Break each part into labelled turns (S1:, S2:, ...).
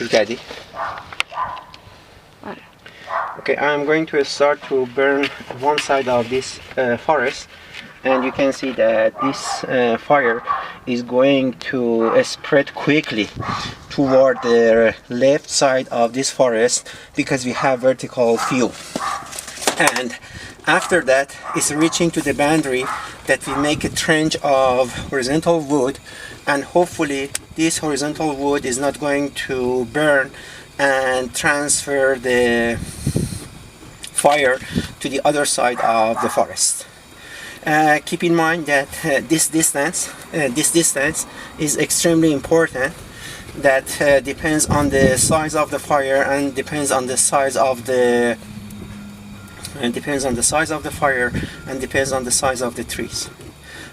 S1: Is Gaddy. Okay, I'm going to start to burn one side of this forest, and you can see that this fire is going to spread quickly toward the left side of this forest because we have vertical fuel. And after that, it's reaching to the boundary that we make a trench of horizontal wood, and hopefully this horizontal wood is not going to burn and transfer the fire to the other side of the forest. Keep in mind that this distance is extremely important. That depends on the size of the fire and depends on the size of the fire and depends on the size of the trees.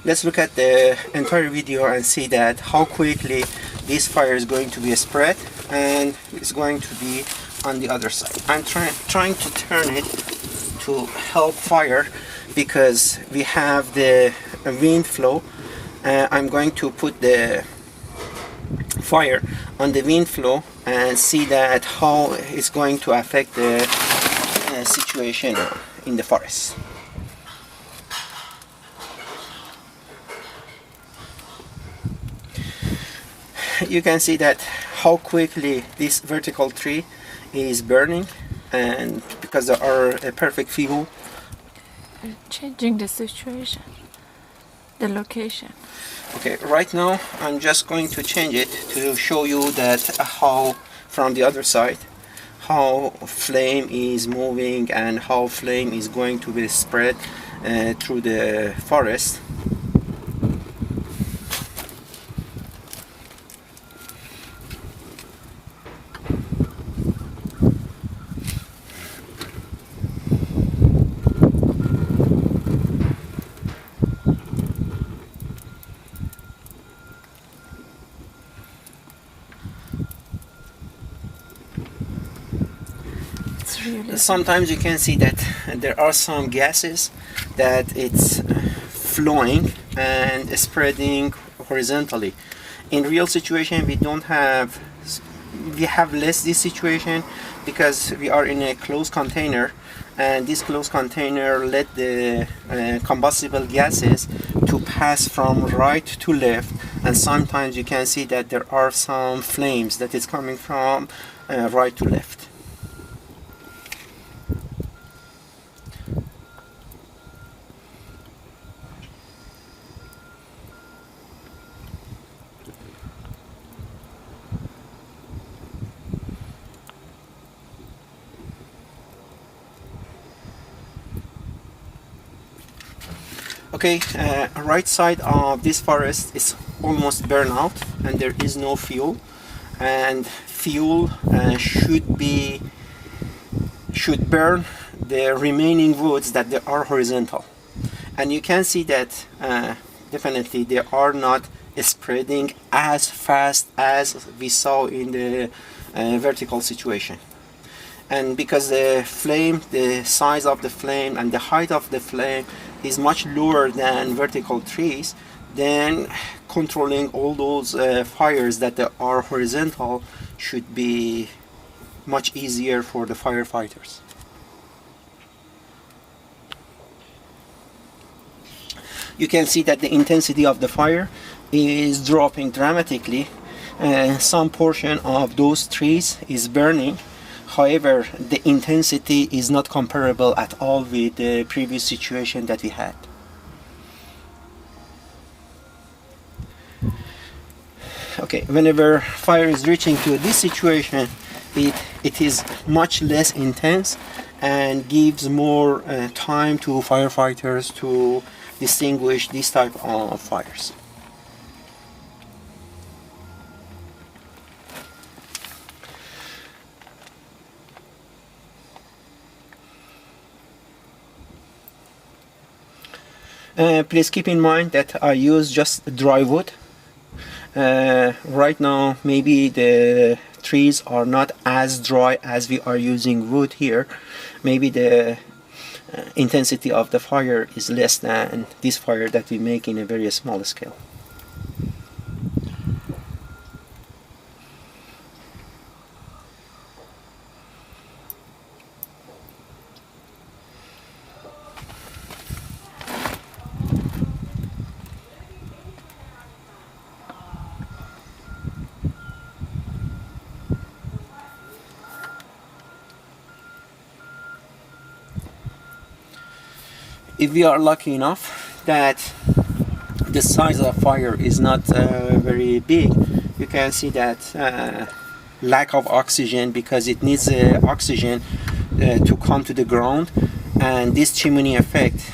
S1: Let's look at the entire video and see that how quickly this fire is going to be spread and it's going to be on the other side. I'm trying to turn it to help fire because we have the wind flow. I'm going to put the fire on the wind flow and see that how it's going to affect the situation in the forest. You can see that how quickly this vertical tree is burning, and because there are a perfect fuel.
S2: Changing the situation, the location.
S1: Okay, right now I'm just going to change it to show you that how from the other side how flame is moving and how flame is going to be spread through the forest. Sometimes you can see that there are some gases that it's flowing and spreading horizontally. In real situation we have less this situation because we are in a closed container, and this closed container let the combustible gases to pass from right to left, and sometimes you can see that there are some flames that is coming from right to left. Okay, right side of this forest is almost burned out and there is no fuel, and fuel should burn the remaining woods that they are horizontal, and you can see that definitely they are not spreading as fast as we saw in the vertical situation. And because the flame, the size of the flame and the height of the flame is much lower than vertical trees, then controlling all those fires that are horizontal should be much easier for the firefighters. You can see that the intensity of the fire is dropping dramatically. Some portion of those trees is burning. However, the intensity is not comparable at all with the previous situation that we had. Okay, whenever fire is reaching to this situation, it is much less intense and gives more time to firefighters to distinguish this type of fires. Please keep in mind that I use just dry wood. Right now maybe the trees are not as dry as we are using wood here. Maybe the intensity of the fire is less than this fire that we make in a very small scale. If we are lucky enough that the size of fire is not very big, you can see that lack of oxygen, because it needs oxygen to come to the ground, and this chimney effect,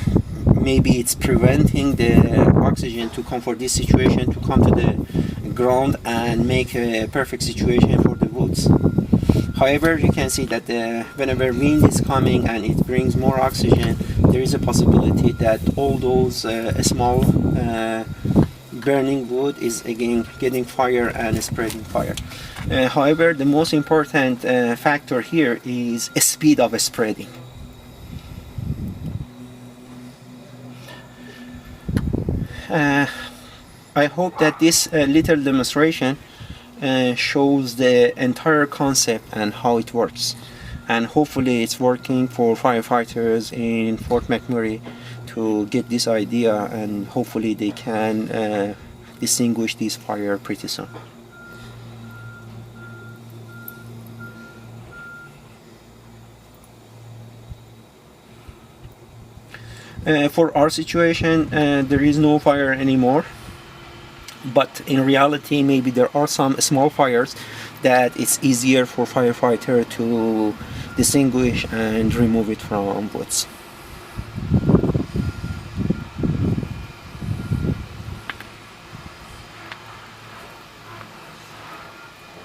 S1: maybe it's preventing the oxygen to come for this situation to come to the ground and make a perfect situation for the woods. However, you can see that whenever wind is coming and it brings more oxygen, there is a possibility that all those small burning wood is again getting fire and spreading fire. However, the most important factor here is speed of spreading. I hope that this little demonstration shows the entire concept and how it works, and hopefully it's working for firefighters in Fort McMurray to get this idea, and hopefully they can distinguish this fire pretty soon. For our situation, there is no fire anymore, but in reality maybe there are some small fires that it's easier for firefighter to distinguish and remove it from woods.